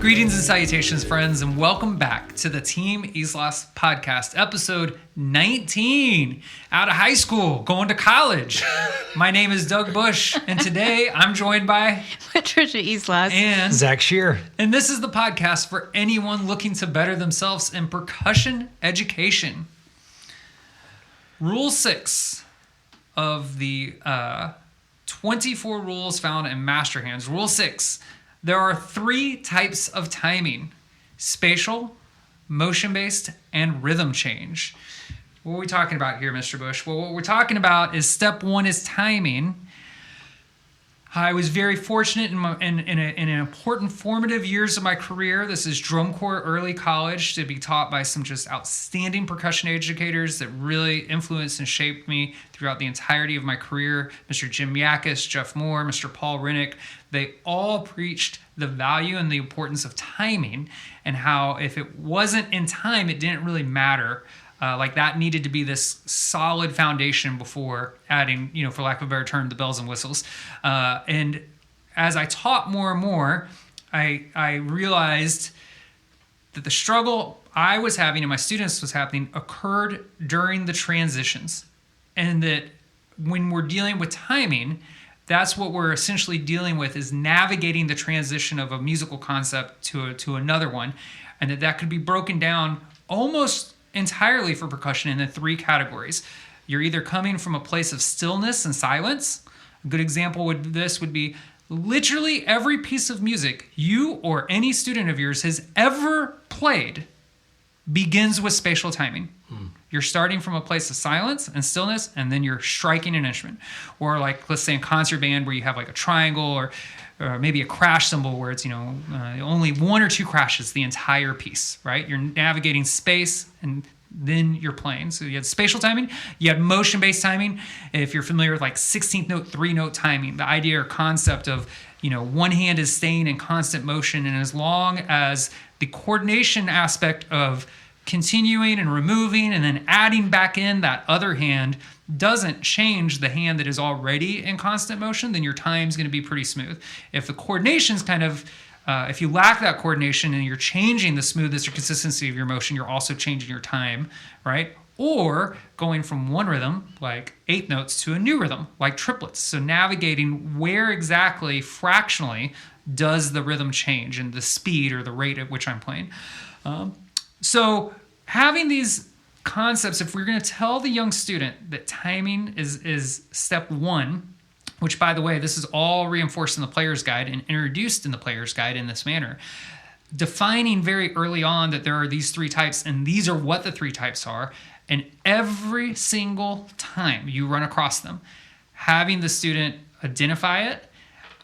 Greetings and salutations, friends, and welcome back to the TeamIslas podcast, episode 19. Out of high school, going to college. My name is Doug Bush, and today I'm joined by Patricia and Zach Shear. And this is the podcast for anyone looking to better themselves in percussion education. Rule 6 of the 24 rules found in Master Hands. Rule 6. There are 3 types of timing: spatial, motion-based, and rhythm change. What are we talking about here, Mr. Bush? Well, what we're talking about is step 1 is timing. I was very fortunate in an important formative years of my career. This is drum corps early college, to be taught by some just outstanding percussion educators that really influenced and shaped me throughout the entirety of my career. Mr. Jim Yakis, Jeff Moore, Mr. Paul Rennick. They all preached the value and the importance of timing, and how if it wasn't in time, it didn't really matter. Like that needed to be this solid foundation before adding, for lack of a better term, the bells and whistles. And as I taught more and more, I realized that the struggle I was having and my students was happening occurred during the transitions. And that when we're dealing with timing, that's what we're essentially dealing with, is navigating the transition of a musical concept to another one. And that could be broken down almost entirely for percussion in the 3 categories. You're either coming from a place of stillness and silence. A good example would be literally every piece of music you or any student of yours has ever played begins with spatial timing. You're starting from a place of silence and stillness, and then you're striking an instrument. Or like, let's say in concert band, where you have like a triangle or maybe a crash cymbal where it's, only 1 or 2 crashes the entire piece, right? You're navigating space and then you're playing. So you had spatial timing, you had motion-based timing. If you're familiar with like 16th note, 3-note timing, the idea or concept of, one hand is staying in constant motion, and as long as the coordination aspect of continuing and removing and then adding back in that other hand doesn't change the hand that is already in constant motion, then your time's going to be pretty smooth. If the coordination's if you lack that coordination and you're changing the smoothness or consistency of your motion, you're also changing your time, right? Or going from one rhythm, like 8th notes, to a new rhythm, like triplets. So navigating where exactly fractionally does the rhythm change and the speed or the rate at which I'm playing. So having these concepts, if we're going to tell the young student that timing is step 1, which, by the way, this is all reinforced in the player's guide and introduced in the player's guide in this manner, defining very early on that there are these 3 types, and these are what the 3 types are, and every single time you run across them, having the student identify it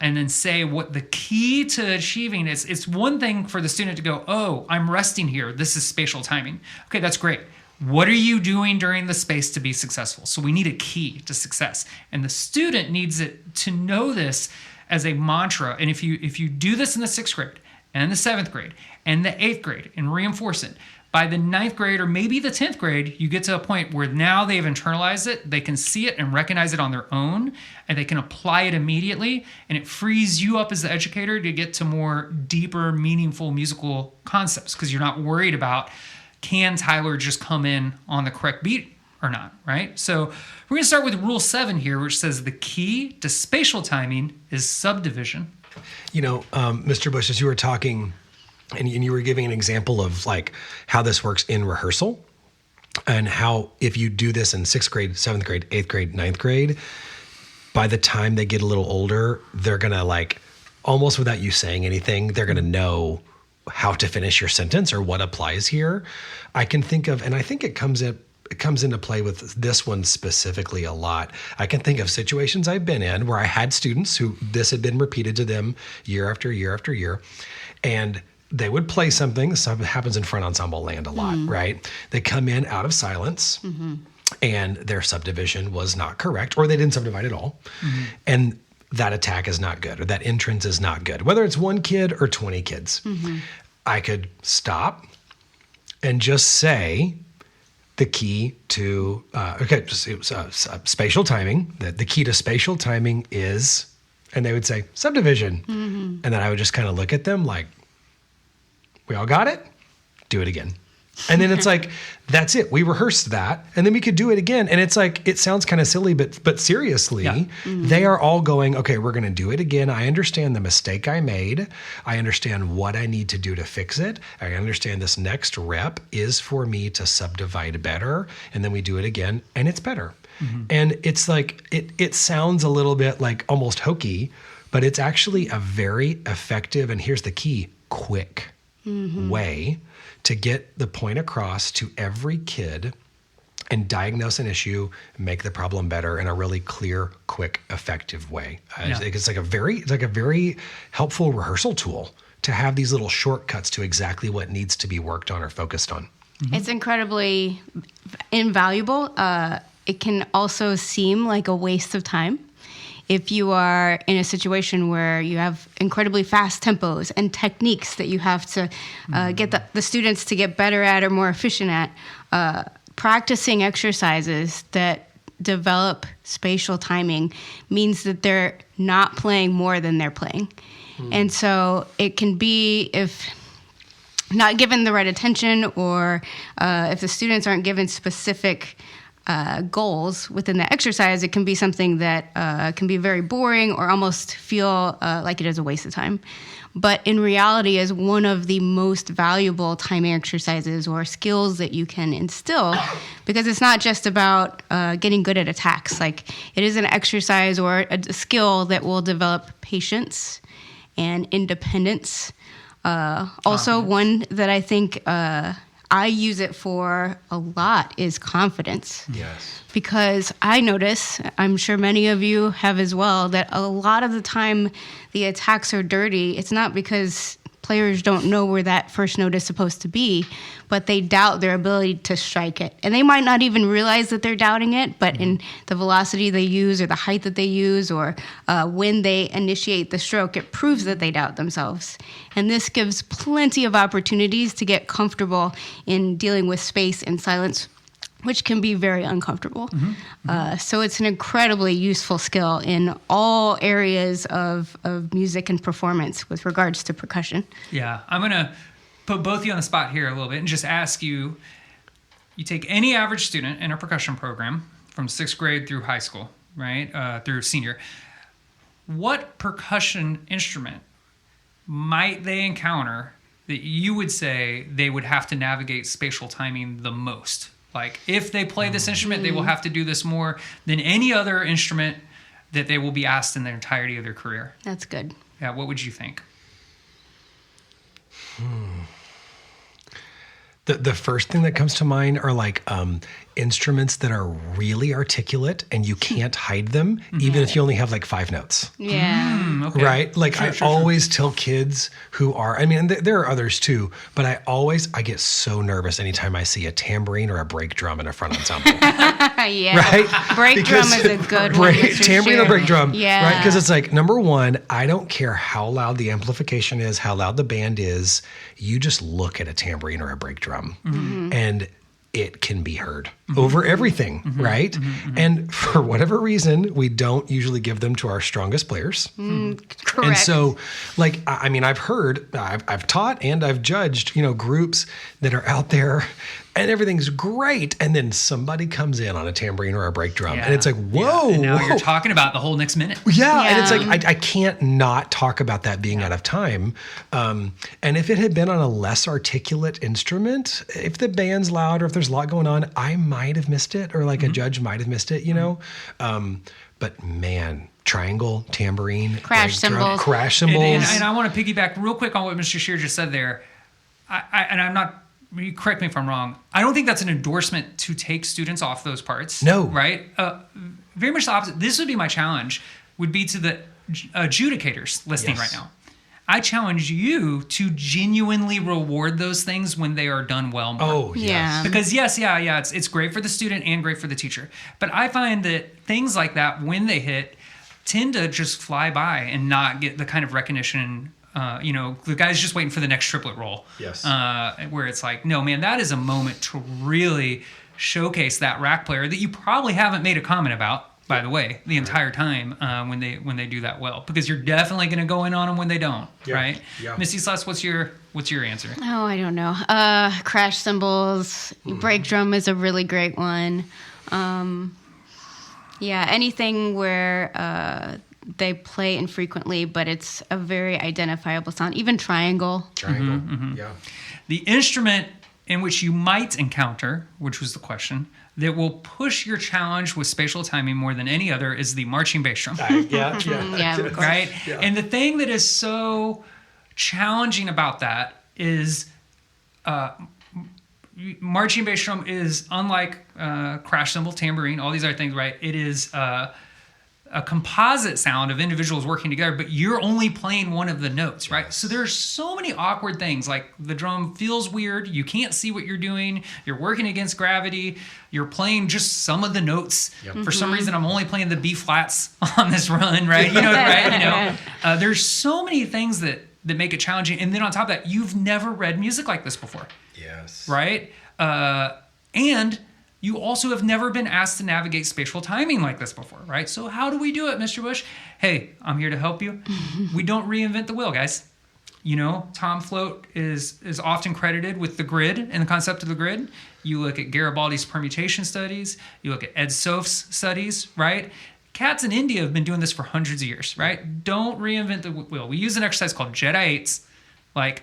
and then say what the key to achieving is. It's one thing for the student to go, oh, I'm resting here. This is spatial timing. Okay, that's great. What are you doing during the space to be successful? So we need a key to success. And the student needs it to know this as a mantra. And if you do this in the 6th grade and the 7th grade and the 8th grade and reinforce it, by the 9th grade or maybe the 10th grade, you get to a point where now they've internalized it, they can see it and recognize it on their own, and they can apply it immediately, and it frees you up as the educator to get to more deeper, meaningful musical concepts, because you're not worried about, can Tyler just come in on the correct beat or not, right? So we're going to start with Rule 7 here, which says the key to spatial timing is subdivision. Mr. Bush, as you were talking, and you were giving an example of like how this works in rehearsal, and how if you do this in 6th grade, 7th grade, 8th grade, 9th grade, by the time they get a little older, they're going to, like, almost without you saying anything, they're going to know how to finish your sentence or what applies here. I can think of, and I think it comes into play with this one specifically a lot. I can think of situations I've been in where I had students who this had been repeated to them year after year after year, and they would play something. This happens in front ensemble land a lot, right? They come in out of silence, and their subdivision was not correct, or they didn't subdivide at all. And that attack is not good, or that entrance is not good, whether it's 1 kid or 20 kids. I could stop and just say the key to, spatial timing, the key to spatial timing is, and they would say subdivision. And then I would just kind of look at them like, We all got it? Do it again. And then it's like, that's it. We rehearsed that, and then we could do it again. And it's like, it sounds kind of silly, but seriously, they are all going, okay, we're going to do it again. I understand the mistake I made. I understand what I need to do to fix it. I understand this next rep is for me to subdivide better. And then we do it again, and it's better. And it's like, it sounds a little bit like almost hokey, but it's actually a very effective, and here's the key, quick way to get the point across to every kid and diagnose an issue, make the problem better in a really clear, quick, effective way. It's like a very helpful rehearsal tool to have these little shortcuts to exactly what needs to be worked on or focused on. It's incredibly invaluable. It can also seem like a waste of time if you are in a situation where you have incredibly fast tempos and techniques that you have to get the students to get better at or more efficient at. Practicing exercises that develop spatial timing means that they're not playing more than they're playing. And so it can be, if not given the right attention, or if the students aren't given specific goals within the exercise, it can be something that can be very boring or almost feel like it is a waste of time. But in reality, is one of the most valuable timing exercises or skills that you can instill, because it's not just about getting good at attacks. Like, it is an exercise or a skill that will develop patience and independence. Also, one that I think I use it for a lot is confidence. Yes. Because I notice, I'm sure many of you have as well, that a lot of the time the attacks are dirty. It's not because players don't know where that first note is supposed to be, but they doubt their ability to strike it. And they might not even realize that they're doubting it, but in the velocity they use or the height that they use or when they initiate the stroke, it proves that they doubt themselves. And this gives plenty of opportunities to get comfortable in dealing with space and silence, which can be very uncomfortable. So it's an incredibly useful skill in all areas of music and performance with regards to percussion. Yeah, I'm going to put both of you on the spot here a little bit and just ask you, you take any average student in a percussion program from 6th grade through high school, right, through senior, what percussion instrument might they encounter that you would say they would have to navigate spatial timing the most? Like, if they play this instrument, they will have to do this more than any other instrument that they will be asked in their entirety of their career. That's good. Yeah, what would you think? The first thing that comes to mind are like instruments that are really articulate and you can't hide them, even if you only have like 5 notes. Yeah. Okay. Right? Like, I always tell kids who are, I mean, there are others too, but I get so nervous anytime I see a tambourine or a brake drum in a front ensemble. Yeah. Right? Brake drum is a good one. Tambourine or brake drum. Yeah. Right? Because it's like, number one, I don't care how loud the amplification is, how loud the band is. You just look at a tambourine or a brake drum and it can be heard over everything, right? And for whatever reason, we don't usually give them to our strongest players. Correct. And so, like, I mean, I've taught and I've judged, groups that are out there and everything's great. And then somebody comes in on a tambourine or a brake drum. Yeah. And it's like, whoa. Yeah. And now you're talking about the whole next minute. Yeah. And it's like, I can't not talk about that being out of time. And if it had been on a less articulate instrument, if the band's loud or if there's a lot going on, I might have missed it, or like a judge might have missed it, but man, triangle, tambourine, crash cymbals. Crash cymbals. And I want to piggyback real quick on what Mr. Scheer just said there. And I'm not, you correct me if I'm wrong, I don't think that's an endorsement to take students off those parts. No. Right? Very much the opposite. This would be my challenge, would be to the adjudicators listening right now. I challenge you to genuinely reward those things when they are done well more. Oh, yes. Yeah. Because it's great for the student and great for the teacher. But I find that things like that, when they hit, tend to just fly by and not get the kind of recognition. The guy's just waiting for the next triplet roll. Yes. Where it's like, no, man, that is a moment to really showcase that rack player that you probably haven't made a comment about. by the way, the entire time when they do that well, because you're definitely going to go in on them when they don't, right? Yeah. Miss Islas, what's your answer? Oh, I don't know. Crash cymbals, break drum is a really great one. Yeah, anything where they play infrequently, but it's a very identifiable sound. Even triangle. Yeah. The instrument in which you might encounter, which was the question, that will push your challenge with spatial timing more than any other is the marching bass drum. Yeah, of course. Right? Yeah. And the thing that is so challenging about that is marching bass drum is unlike crash cymbal, tambourine, all these other things, right? It is a composite sound of individuals working together, but you're only playing one of the notes, right? So there's so many awkward things, like the drum feels weird, you can't see what you're doing, you're working against gravity, you're playing just some of the notes. For some reason, I'm only playing the B flats on this run, right? There's so many things that make it challenging. And then on top of that, you've never read music like this before. Yes. Right? And you also have never been asked to navigate spatial timing like this before, right? So how do we do it, Mr. Bush? Hey, I'm here to help you. We don't reinvent the wheel, guys. Tom Float is often credited with the grid and the concept of the grid. You look at Garibaldi's permutation studies. You look at Ed Soph's studies, right? Cats in India have been doing this for hundreds of years, right? Don't reinvent the wheel. We use an exercise called Jedi 8s. Like,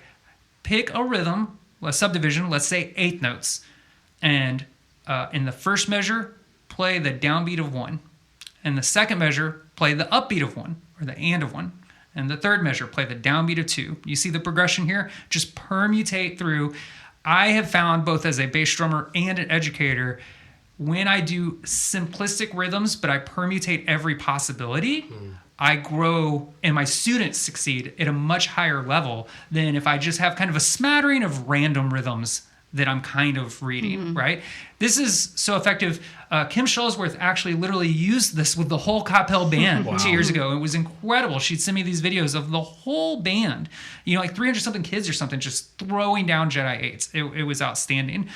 pick a rhythm, a subdivision, let's say 8 notes. And in the first measure, play the downbeat of 1. In the second measure, play the upbeat of 1, or the and of 1. And the third measure, play the downbeat of 2. You see the progression here? Just permutate through. I have found, both as a bass drummer and an educator, when I do simplistic rhythms, but I permutate every possibility, I grow and my students succeed at a much higher level than if I just have kind of a smattering of random rhythms that I'm kind of reading, right? This is so effective. Kim Shellsworth actually literally used this with the whole Capel band 2 years ago. It was incredible. She'd send me these videos of the whole band, like 300 something kids or something, just throwing down Jedi 8s. It was outstanding.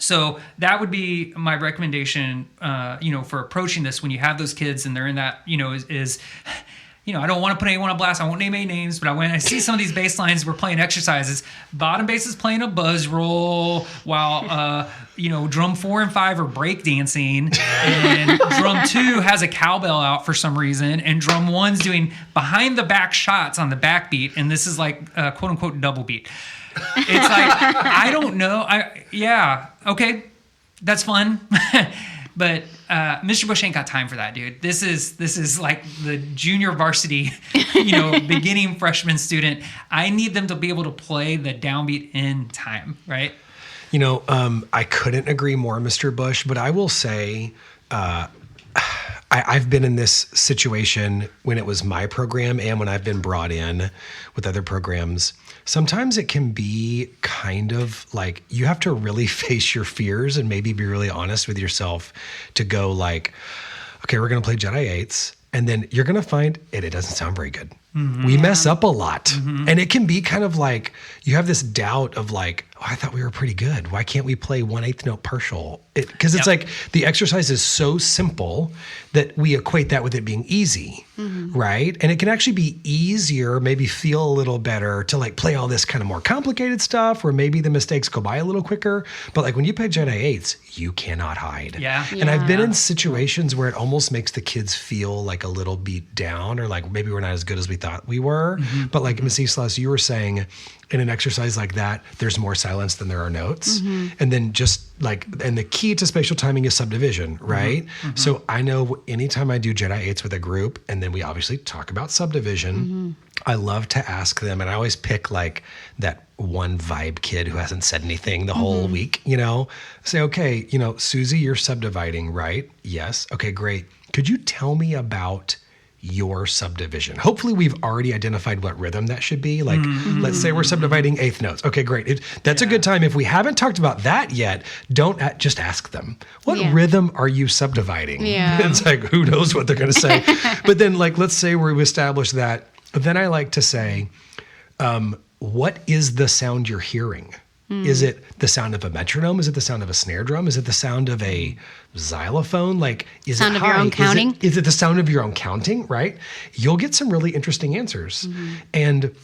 So that would be my recommendation, for approaching this when you have those kids and they're in that, I don't want to put anyone on blast. I won't name any names, but when I see some of these bass lines, we're playing exercises. Bottom bass is playing a buzz roll while, drum 4 and 5 are break dancing, and drum 2 has a cowbell out for some reason, and drum 1's doing behind the back shots on the backbeat, and this is like quote unquote double beat. It's like, I don't know. Okay, that's fun. But Mr. Bush ain't got time for that, dude. This is like the junior varsity, beginning freshman student. I need them to be able to play the downbeat in time, right? I couldn't agree more, Mr. Bush, but I will say I've been in this situation when it was my program and when I've been brought in with other programs. Sometimes it can be kind of like you have to really face your fears and maybe be really honest with yourself to go like, okay, we're going to play Jedi 8s. And then you're going to find it doesn't sound very good. We mess up a lot. And it can be kind of like you have this doubt of like, oh, I thought we were pretty good. Why can't we play 1/8 note partial? Because it's like the exercise is so simple that we equate that with it being easy, right? And it can actually be easier, maybe feel a little better to like play all this kind of more complicated stuff where maybe the mistakes go by a little quicker. But like when you play Jedi 8s, you cannot hide. Yeah. And I've been in situations where it almost makes the kids feel like a little beat down or like maybe we're not as good as we thought we were. But like Ms. Islas, you were saying, in an exercise like that, there's more silence than there are notes. And then and the key to spatial timing is subdivision, right? So I know anytime I do Jedi 8s with a group, and then we obviously talk about subdivision, I love to ask them, and I always pick like that one vibe kid who hasn't said anything the whole week, say, okay, Susie, you're subdividing, right? Yes. Okay, great. Could you tell me about your subdivision? Hopefully we've already identified what rhythm that should be. Like, let's say we're subdividing 8th notes. Okay, great. That's a good time. If we haven't talked about that yet, don't just ask them, what rhythm are you subdividing? It's like, who knows what they're going to say. But then like, let's say we've established that. Then I like to say, what is the sound you're hearing? Is it the sound of a metronome? Is it the sound of a snare drum? Is it the sound of a xylophone? Like, is Sound it of your high? own counting? Is it the sound of your own counting? Right? You'll get some really interesting answers. And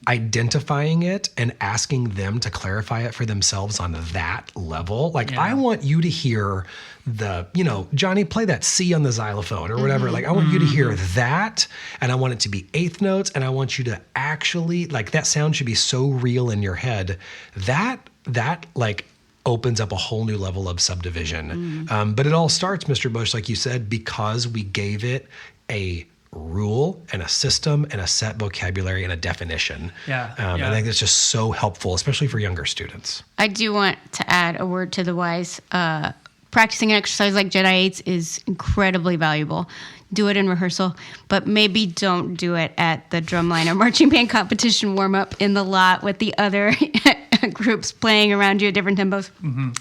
identifying it and asking them to clarify it for themselves on that level. Like, I want you to hear Johnny, play that C on the xylophone or whatever. Like, I want you to hear that, and I want it to be eighth notes, and I want you to actually, like, that sound should be so real in your head. That like opens up a whole new level of subdivision. But it all starts, Mr. Bush, like you said, because we gave it a rule and a system and a set vocabulary and a definition. I think that's just so helpful, especially for younger students. I do want to add a word to the wise. Practicing an exercise like Jedi 8s is incredibly valuable. Do it in rehearsal, but maybe don't do it at the drumline or marching band competition warm-up in the lot with the other groups playing around you at different tempos.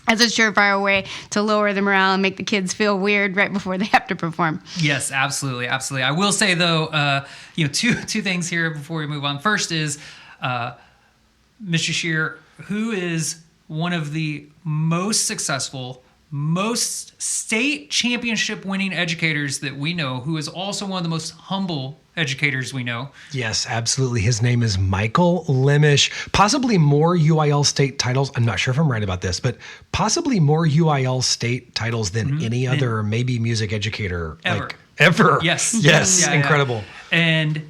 As a surefire way to lower the morale and make the kids feel weird right before they have to perform. Yes, absolutely. I will say, though, two things here before we move on. First is Mr. Shear, who is one of the most successful, most state championship winning educators that we know, who is also one of the most humble educators we know. Yes, absolutely. His name is Michael Lemish. Possibly more UIL state titles. I'm not sure if I'm right about this, but possibly more UIL state titles than any other maybe music educator ever. Yes. Yes. Incredible. And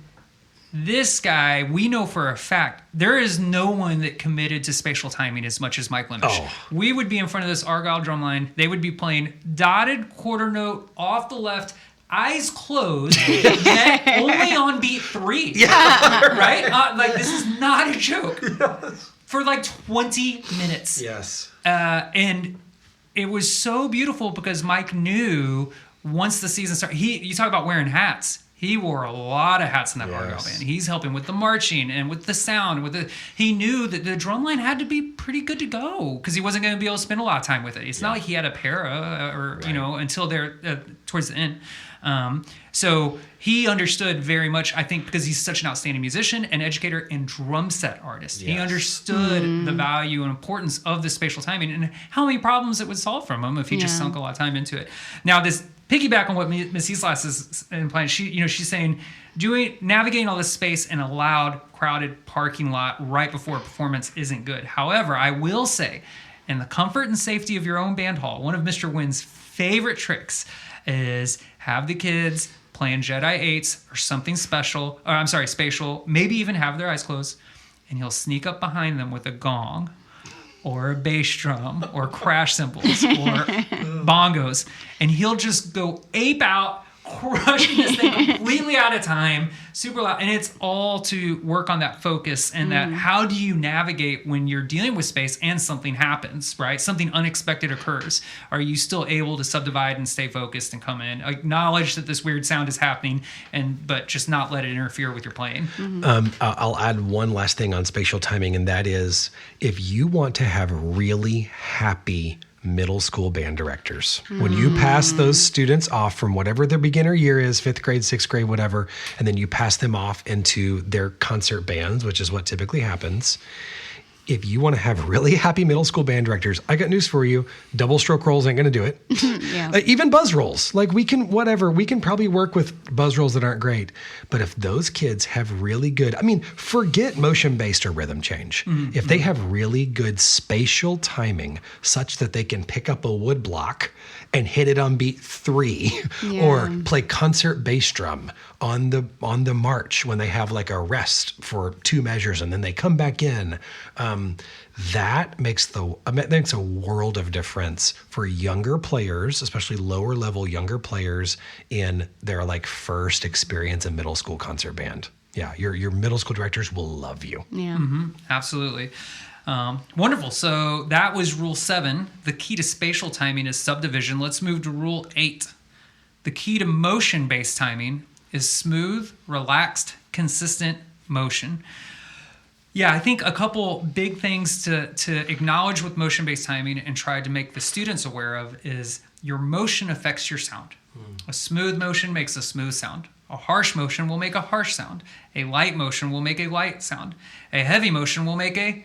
this guy, we know for a fact, there is no one that committed to spatial timing as much as Mike Lemish. We would be in front of this Argyle drumline. They would be playing dotted quarter note off the left, eyes closed, yet only on beat 3. Right? Like, this is not a joke. For like 20 minutes. Yes. And it was so beautiful because Mike knew once the season started, you talk about wearing hats. He wore a lot of hats in that Argyle band. He's helping with the marching and with the sound. He knew that the drum line had to be pretty good to go because he wasn't going to be able to spend a lot of time with it. It's not like he had a para until they're towards the end. So he understood very much, I think, because he's such an outstanding musician and educator and drum set artist. He understood the value and importance of the spatial timing and how many problems it would solve from him if he just sunk a lot of time into it. Now, this piggyback on what Miss Islas is implying. She's saying navigating all this space in a loud, crowded parking lot right before a performance isn't good. However, I will say, in the comfort and safety of your own band hall, one of Mr. Wynn's favorite tricks is have the kids playing Jedi 8s or something spatial, maybe even have their eyes closed, and he'll sneak up behind them with a gong or a bass drum or crash cymbals or bongos, and he'll just go ape out, crushing this thing completely out of time, super loud. And it's all to work on that focus and that how do you navigate when you're dealing with space and something happens, right? Something unexpected occurs. Are you still able to subdivide and stay focused and come in, acknowledge that this weird sound is happening, but just not let it interfere with your playing? I'll add one last thing on spatial timing, and that is if you want to have really happy middle school band directors. When you pass those students off from whatever their beginner year is, 5th grade, 6th grade, whatever, and then you pass them off into their concert bands, which is what typically happens. If you want to have really happy middle school band directors, I got news for you. Double stroke rolls ain't going to do it. Even buzz rolls. Like we can probably work with buzz rolls that aren't great. But if those kids have really good, forget motion-based or rhythm change. If they have really good spatial timing such that they can pick up a wood block and hit it on beat 3 or play concert bass drum on the march when they have like a rest for 2 measures and then they come back in, that makes a world of difference for younger players, especially lower level younger players in their like first experience in middle school concert band. Yeah, your middle school directors will love you. Yeah, absolutely. Wonderful. So that was rule 7. The key to spatial timing is subdivision. Let's move to rule 8. The key to motion-based timing is smooth, relaxed, consistent motion. Yeah, I think a couple big things to acknowledge with motion-based timing and try to make the students aware of is your motion affects your sound. A smooth motion makes a smooth sound. A harsh motion will make a harsh sound. A light motion will make a light sound. A heavy motion will make a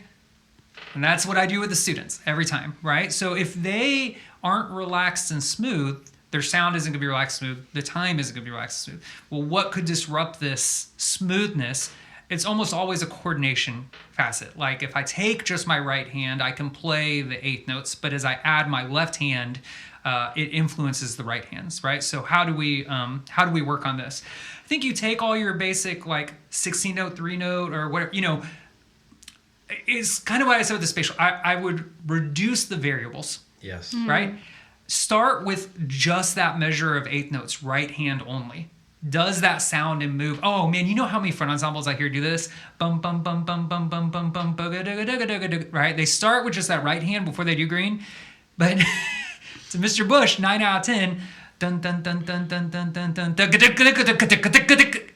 And that's what I do with the students every time, right? So if they aren't relaxed and smooth, their sound isn't going to be relaxed and smooth. The time isn't going to be relaxed and smooth. Well, what could disrupt this smoothness? It's almost always a coordination facet. Like if I take just my right hand, I can play the eighth notes, but as I add my left hand, it influences the right hands, right? So how do we work on this? I think you take all your basic like 16 note, 3 note, or whatever, is kind of what I said with the spatial. I would reduce the variables. Yes. Right? Start with just that measure of eighth notes, right hand only. Does that sound and move? Oh man, you know how many front ensembles I hear do this? Bum bum bum bum bum bum bum bum bum. Right? They start with just that right hand before they do green, but to Mr. Bush, 9 out of 10. Dun dun dun dun dun dun dun dun.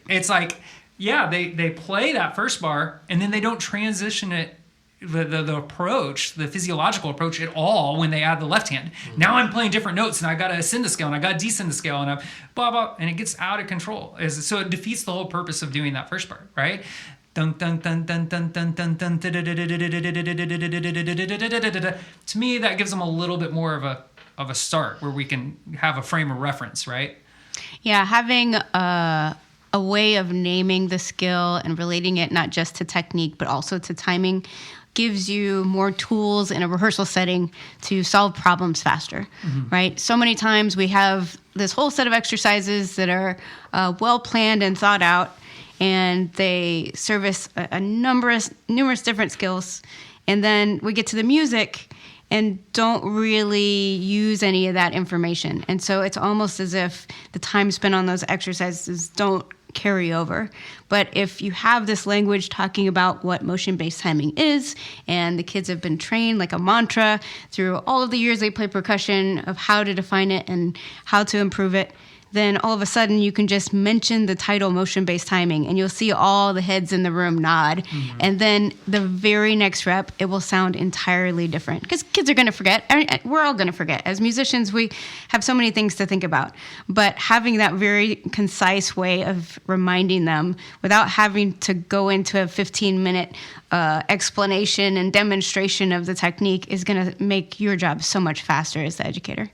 It's like, yeah, they play that first bar and then they don't transition it. The approach, the physiological approach at all when they add the left hand. Now I'm playing different notes and I got to ascend the scale and I got to descend the scale and I'm blah, blah, and it gets out of control. So it defeats the whole purpose of doing that first part, right? Dun, dun, dun, dun, dun, dun, dun, dun. To me, that gives them a little bit more of a start where we can have a frame of reference, right? Yeah, having a way of naming the skill and relating it not just to technique but also to timing gives you more tools in a rehearsal setting to solve problems faster, right? So many times we have this whole set of exercises that are well planned and thought out, and they service numerous different skills, and then we get to the music and don't really use any of that information. And so it's almost as if the time spent on those exercises don't carry over. But if you have this language talking about what motion-based timing is, and the kids have been trained like a mantra through all of the years they play percussion of how to define it and how to improve it, then all of a sudden you can just mention the title motion-based timing and you'll see all the heads in the room nod. And then the very next rep, it will sound entirely different because kids are going to forget. I mean, we're all going to forget. As musicians, we have so many things to think about. But having that very concise way of reminding them without having to go into a 15-minute explanation and demonstration of the technique is going to make your job so much faster as the educator.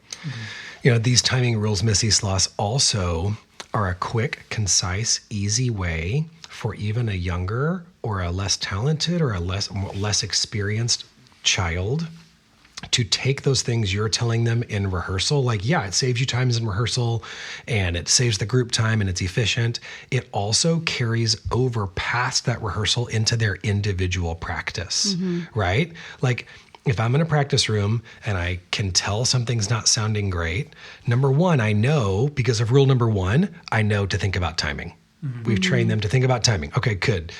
These timing rules, Miss Islas, also are a quick, concise, easy way for even a younger or a less talented or a less experienced child to take those things you're telling them in rehearsal. Like, yeah, it saves you times in rehearsal and it saves the group time and it's efficient. It also carries over past that rehearsal into their individual practice, right? Like, if I'm in a practice room and I can tell something's not sounding great, number one, I know, because of rule number 1, I know to think about timing. We've trained them to think about timing. Okay, good.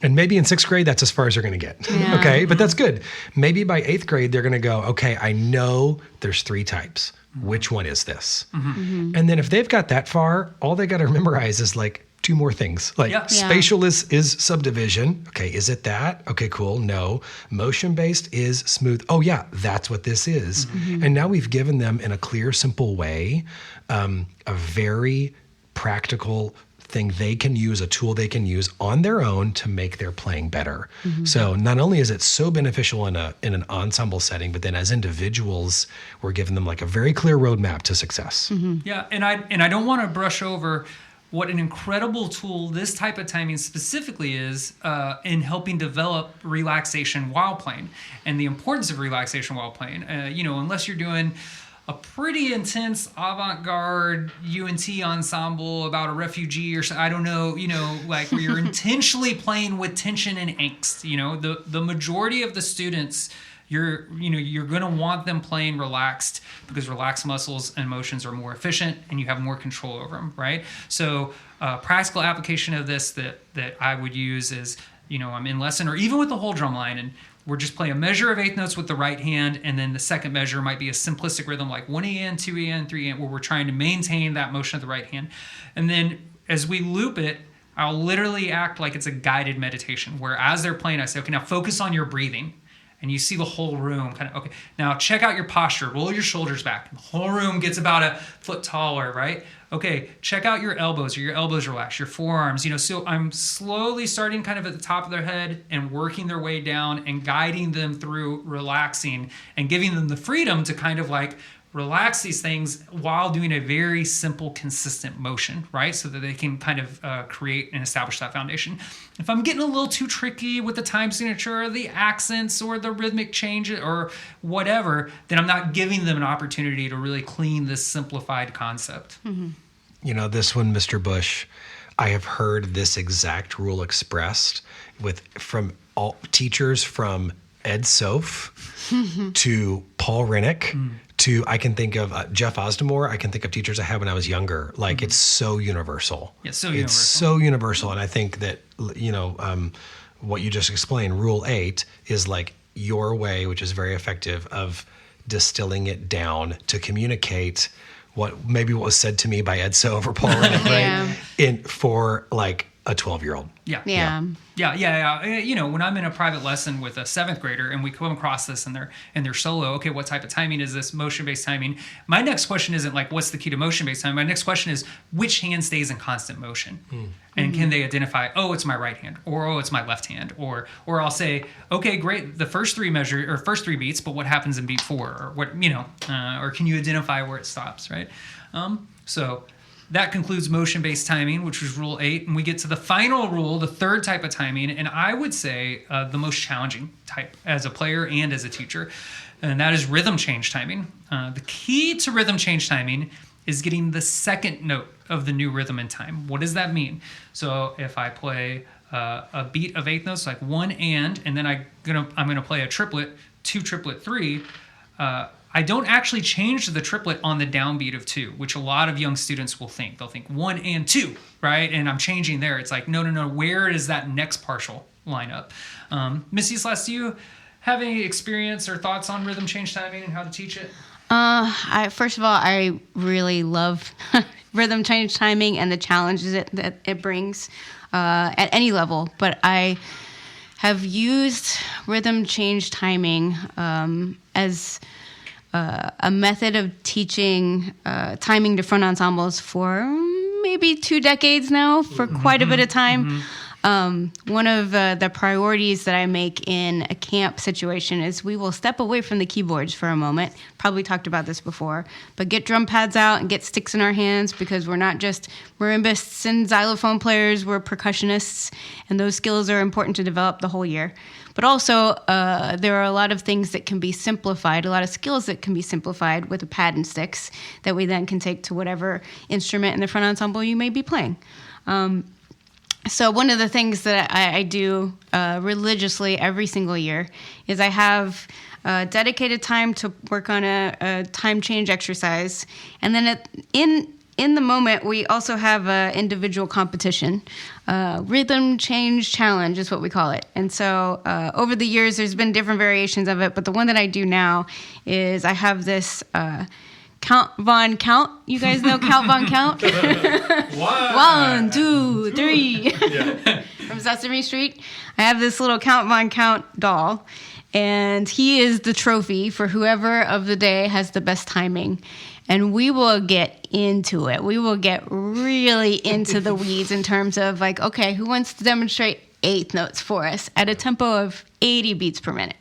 And maybe in 6th grade, that's as far as they're going to get. Yeah. Okay, but that's good. Maybe by 8th grade, they're going to go, okay, I know there's 3 types. Which one is this? And then if they've got that far, all they got to memorize is like 2 more things. Like spatial is subdivision. Okay, is it that? Okay, cool. No. Motion-based is smooth. Oh yeah, that's what this is. And now we've given them in a clear, simple way, a very practical thing they can use, a tool they can use on their own to make their playing better. So not only is it so beneficial in an ensemble setting, but then as individuals, we're giving them like a very clear roadmap to success. Yeah, and I don't want to brush over what an incredible tool this type of timing specifically is in helping develop relaxation while playing and the importance of relaxation while playing. Unless you're doing a pretty intense avant-garde UNT ensemble about a refugee or something, I don't know, like where you're intentionally playing with tension and angst. The majority of the students, you're going to want them playing relaxed because relaxed muscles and motions are more efficient and you have more control over them, right? So practical application of this that I would use is, I'm in lesson or even with the whole drum line and we're just playing a measure of eighth notes with the right hand, and then the second measure might be a simplistic rhythm like 1 2 3 where we're trying to maintain that motion of the right hand. And then as we loop it, I'll literally act like it's a guided meditation where as they're playing, I say, okay, now focus on your breathing. and you see the whole room kind of, okay, now check out your posture, roll your shoulders back. The whole room gets about a foot taller, right? Okay, check out your elbows, or your elbows relax, your forearms, so I'm slowly starting kind of at the top of their head and working their way down and guiding them through relaxing and giving them the freedom to kind of like relax these things while doing a very simple, consistent motion, right? So that they can kind of create and establish that foundation. If I'm getting a little too tricky with the time signature or the accents or the rhythmic change or whatever, then I'm not giving them an opportunity to really clean this simplified concept. Mm-hmm. This one, Mr. Bush, I have heard this exact rule expressed from all teachers from Ed Soph to Paul Rennick to, I can think of Jeff Osdemore. I can think of teachers I had when I was younger. Like, it's so universal. Yeah, so universal. It's so universal. And I think that, what you just explained, Rule 8 is like your way, which is very effective, of distilling it down to communicate what was said to me by Ed Soph or Paul Rennick, right? For like a 12-year-old. Yeah. When I'm in a private lesson with a 7th grader and we come across this and they're solo, okay, what type of timing is this? Motion-based timing. My next question isn't like, what's the key to motion-based timing? My next question is, which hand stays in constant motion? And can they identify, oh, it's my right hand, or oh, it's my left hand, or I'll say, okay, great, the first 3 beats, but what happens in beat 4, or what, or can you identify where it stops, right? So that concludes motion-based timing, which was Rule 8. And we get to the final rule, the 3rd type of timing, and I would say the most challenging type as a player and as a teacher, and that is rhythm change timing. The key to rhythm change timing is getting the 2nd note of the new rhythm and time. What does that mean? So if I play a beat of 8th notes, like 1 and then I'm gonna play a triplet, 2 triplet 3, I don't actually change the triplet on the downbeat of 2, which a lot of young students will think. They'll think 1 and 2, right? And I'm changing there. It's like, no. Where does that next partial line up? Miss Islas, do you have any experience or thoughts on rhythm change timing and how to teach it? First of all, I really love rhythm change timing and the challenges that it brings at any level. But I have used rhythm change timing as a method of teaching timing to front ensembles for maybe 2 decades now, for quite a bit of time. One of the priorities that I make in a camp situation is we will step away from the keyboards for a moment. Probably talked about this before, but get drum pads out and get sticks in our hands, because we're not just marimbists and xylophone players, we're percussionists, and those skills are important to develop the whole year. But also, there are a lot of things that can be simplified, a lot of skills that can be simplified with a pad and sticks that we then can take to whatever instrument in the front ensemble you may be playing. So one of the things that I do religiously every single year is I have dedicated time to work on a time change exercise. And then in the moment, we also have an individual competition. Rhythm change challenge is what we call it. And so over the years, there's been different variations of it. But the one that I do now is I have this Count Von Count. You guys know Count Von Count? 1, 2, 3. From Sesame Street. I have this little Count Von Count doll. And he is the trophy for whoever of the day has the best timing. And we will get into it. We will get really into the weeds in terms of like, okay, who wants to demonstrate 8th notes for us at a tempo of 80 beats per minute?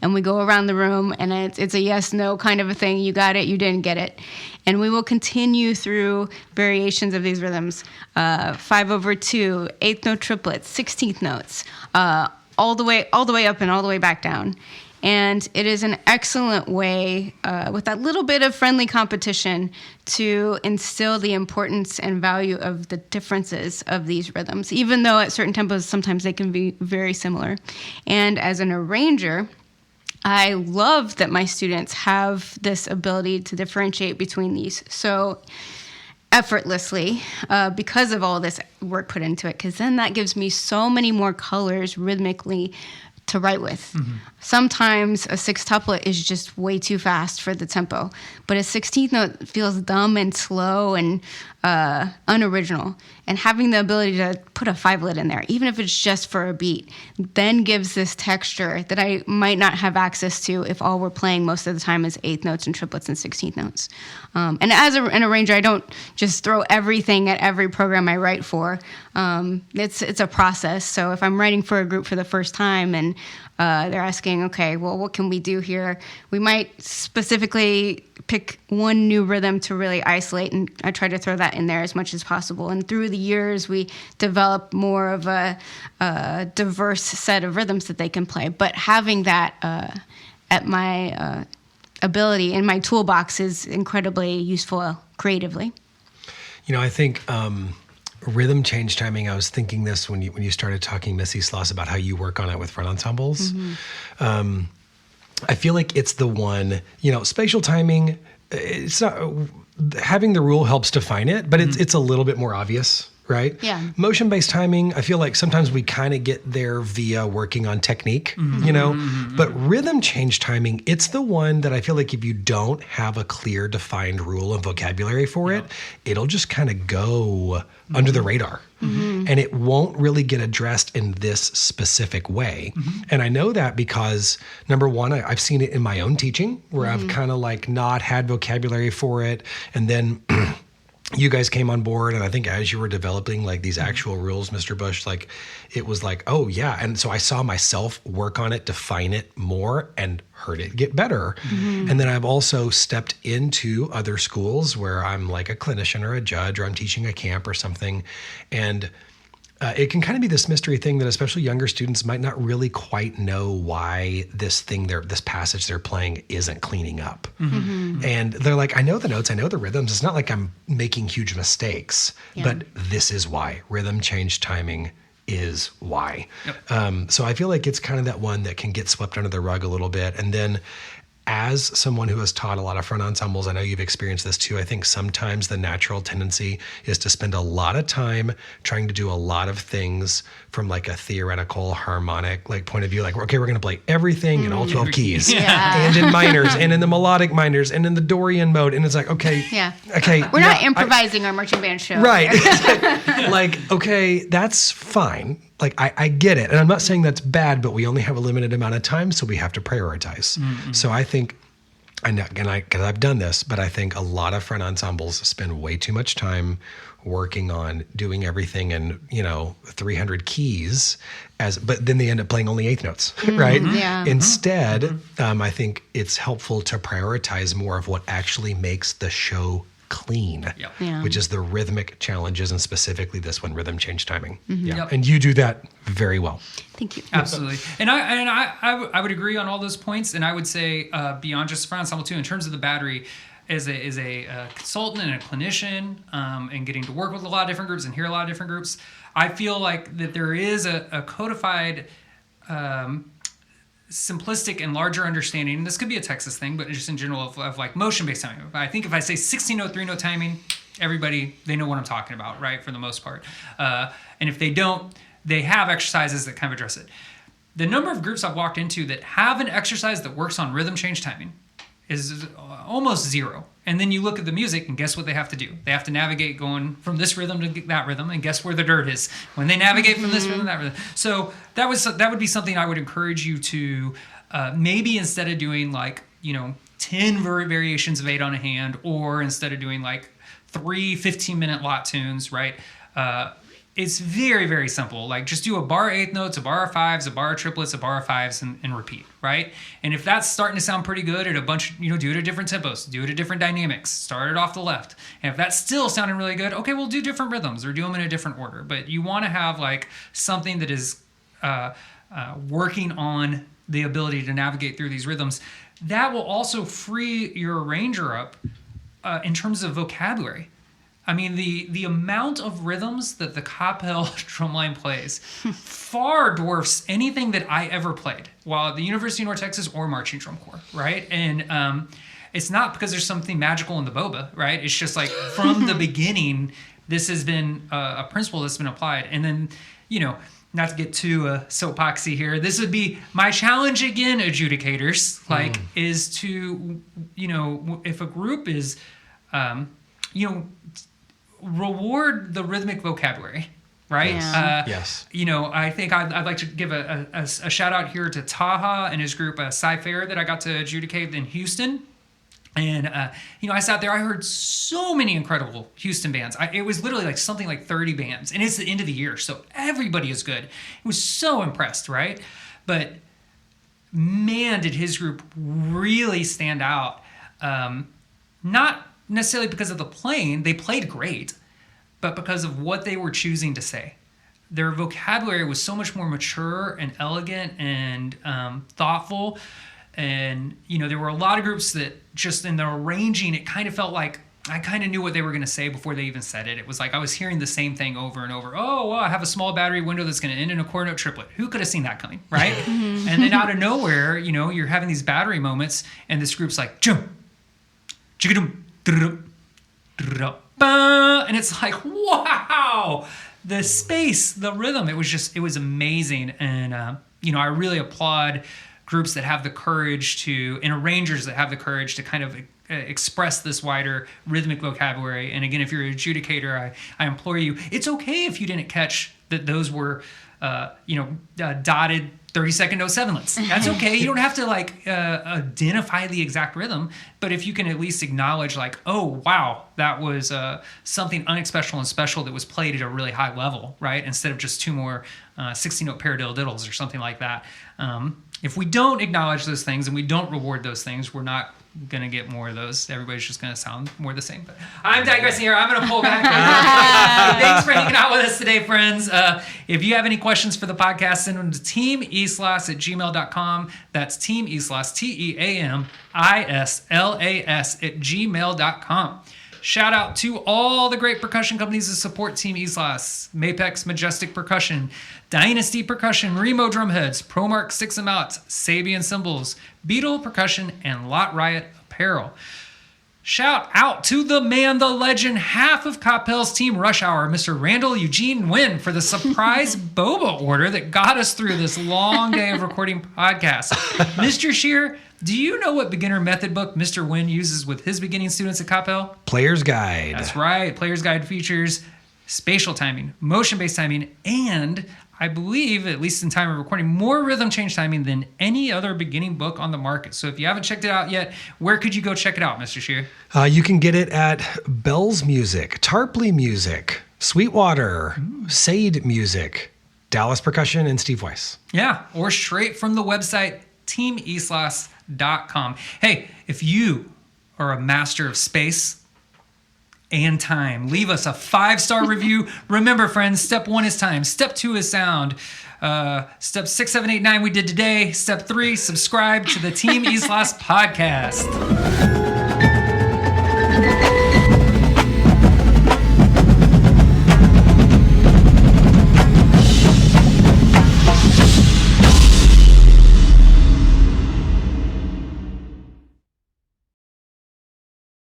And we go around the room, and it's a yes, no kind of a thing. You got it, you didn't get it. And we will continue through variations of these rhythms. 5/2, 8th note triplets, 16th notes, all the way up and all the way back down. And it is an excellent way, with that little bit of friendly competition, to instill the importance and value of the differences of these rhythms, even though at certain tempos, sometimes they can be very similar. And as an arranger, I love that my students have this ability to differentiate between these so effortlessly because of all this work put into it, because then that gives me so many more colors rhythmically to write with. Sometimes a 6-tuplet is just way too fast for the tempo, but a 16th note feels dumb and slow and unoriginal, and having the ability to put a 5-lit in there, even if it's just for a beat, then gives this texture that I might not have access to if all we're playing most of the time is 8th notes and triplets and 16th notes. And as an arranger, I don't just throw everything at every program I write for. It's a process. So if I'm writing for a group for the first time and they're asking, okay, well, what can we do here? We might specifically pick one new rhythm to really isolate, and I try to throw that in there as much as possible. And through the years, we develop more of a diverse set of rhythms that they can play. But having that at my ability in my toolbox is incredibly useful creatively. I think rhythm change timing, I was thinking this when you started talking, TeamIslas, about how you work on it with front ensembles. Mm-hmm. I feel like it's the one, spatial timing, it's not, having the rule helps define it, but it's a little bit more obvious, right? Yeah. Motion-based timing, I feel like sometimes we kind of get there via working on technique, but rhythm change timing, it's the one that I feel like if you don't have a clear defined rule and vocabulary for it, it'll just kind of go under the radar. And it won't really get addressed in this specific way. And I know that because, number one, I've seen it in my own teaching where I've kind of like not had vocabulary for it. And then you guys came on board, and I think as you were developing like these actual rules, Mr. Bush, like it was like, oh yeah. And so I saw myself work on it, define it more, and heard it get better. And then I've also stepped into other schools where I'm like a clinician or a judge, or I'm teaching a camp or something. And it can kind of be this mystery thing that especially younger students might not really quite know why this passage they're playing isn't cleaning up. And they're like, I know the notes, I know the rhythms. It's not like I'm making huge mistakes, but this is why. Rhythm change timing is why. So I feel like it's kind of that one that can get swept under the rug a little bit. And then as someone who has taught a lot of front ensembles, I know you've experienced this too. I think sometimes the natural tendency is to spend a lot of time trying to do a lot of things from like a theoretical harmonic like point of view. Like, okay, we're going to play everything in all 12 keys and in minors and in the melodic minors and in the Dorian mode. And it's like, okay, we're not improvising our marching band show. Right. Like, okay, that's fine. Like, I get it. And I'm not saying that's bad, but we only have a limited amount of time, so we have to prioritize. So I think, because I've done this, but I think a lot of front ensembles spend way too much time working on doing everything in, 300 keys, but then they end up playing only 8th notes, right? Instead, I think it's helpful to prioritize more of what actually makes the show clean, which is the rhythmic challenges, and specifically this one, rhythm change timing. And you do that very well. Thank you. Absolutely. And I would agree on all those points. And I would say beyond just front ensemble too, in terms of the battery, as a consultant and a clinician, and getting to work with a lot of different groups and hear a lot of different groups, I feel like that there is a codified simplistic and larger understanding, and this could be a Texas thing, but just in general of like motion-based timing. I think if I say 16-note, 3-note timing, everybody, they know what I'm talking about, right, for the most part. And if they don't, they have exercises that kind of address it. The number of groups I've walked into that have an exercise that works on rhythm change timing is almost zero. And then you look at the music, and guess what they have to do? They have to navigate going from this rhythm to that rhythm, and guess where the dirt is when they navigate from this rhythm to that rhythm. So that would be something I would encourage you to maybe instead of doing 10 variations of 8 on a hand, or instead of doing like 3 15-minute lot tunes, right? It's very, very simple. Like just do a bar 8th notes, a bar of 5s, a bar of triplets, a bar of 5s, and repeat, right? And if that's starting to sound pretty good at a bunch, do it at different tempos, do it at different dynamics, start it off the left. And if that's still sounding really good, okay, we'll do different rhythms or do them in a different order. But you want to have like something that is working on the ability to navigate through these rhythms. That will also free your arranger up in terms of vocabulary. I mean, the amount of rhythms that the Capel drumline plays far dwarfs anything that I ever played while at the University of North Texas or Marching Drum Corps, right? And it's not because there's something magical in the boba, right? It's just like from the beginning, this has been a principle that's been applied. And then, not to get too soapboxy here, this would be my challenge again, adjudicators, is to, if a group is, reward the rhythmic vocabulary, right? Yeah. Yes. I think I'd like to give a shout out here to Taha and his group, Sci-Fair, that I got to adjudicate in Houston. And, I sat there, I heard so many incredible Houston bands. It was literally like something like 30 bands, and it's the end of the year, so everybody is good. I was so impressed, right? But man, did his group really stand out. Not necessarily because of the playing, they played great, but because of what they were choosing to say. Their vocabulary was so much more mature and elegant and thoughtful. And, there were a lot of groups that just in the arranging, it kind of felt like I kind of knew what they were going to say before they even said it. It was like I was hearing the same thing over and over. Oh, well, I have a small battery window that's going to end in a quarter note triplet. Who could have seen that coming, right? And then out of nowhere, you're having these battery moments, and this group's like, jump, chickadum, and it's like, wow, the space, the rhythm, it was amazing. And, I really applaud groups that have the courage and arrangers that have the courage to kind of express this wider rhythmic vocabulary. And again, if you're an adjudicator, I implore you, it's okay if you didn't catch that those were, dotted 30-second note sevenths. That's okay. You don't have to identify the exact rhythm, but if you can at least acknowledge oh, wow, that was something unexpected and special that was played at a really high level, right? Instead of just two more 60-note paradiddles or something like that. If we don't acknowledge those things and we don't reward those things, we're not going to get more of those. Everybody's just going to sound more the same. But I'm digressing here. I'm going to pull back. Thanks for hanging out with us today, friends. If you have any questions for the podcast, send them to teamislas@gmail.com. That's TeamIslas, TeamIslas@gmail.com. Shout out to all the great percussion companies that support Team Islas: Mapex Majestic Percussion, Dynasty Percussion, Remo Drumheads, ProMark 6 Amounts, Sabian Cymbals, Beetle Percussion, and Lot Riot Apparel. Shout out to the man, the legend, half of Coppell's Team Rush Hour, Mr. Randall Eugene Wynn, for the surprise boba order that got us through this long day of recording podcasts. Mr. Shear, do you know what beginner method book Mr. Wynn uses with his beginning students at Coppell? Player's Guide. That's right. Player's Guide features spatial timing, motion-based timing, and I believe, at least in time of recording, more rhythm change timing than any other beginning book on the market. So if you haven't checked it out yet, where could you go check it out, Mr. Shear? You can get it at Bell's Music, Tarpley Music, Sweetwater, Sade Music, Dallas Percussion, and Steve Weiss. Yeah, or straight from the website, TeamIslas.com. Hey, if you are a master of space and time, leave us a 5-star review. Remember, friends, step 1 is time. Step 2 is sound. Step 6, 7, 8, 9 we did today. Step 3, subscribe to the Team Islas podcast.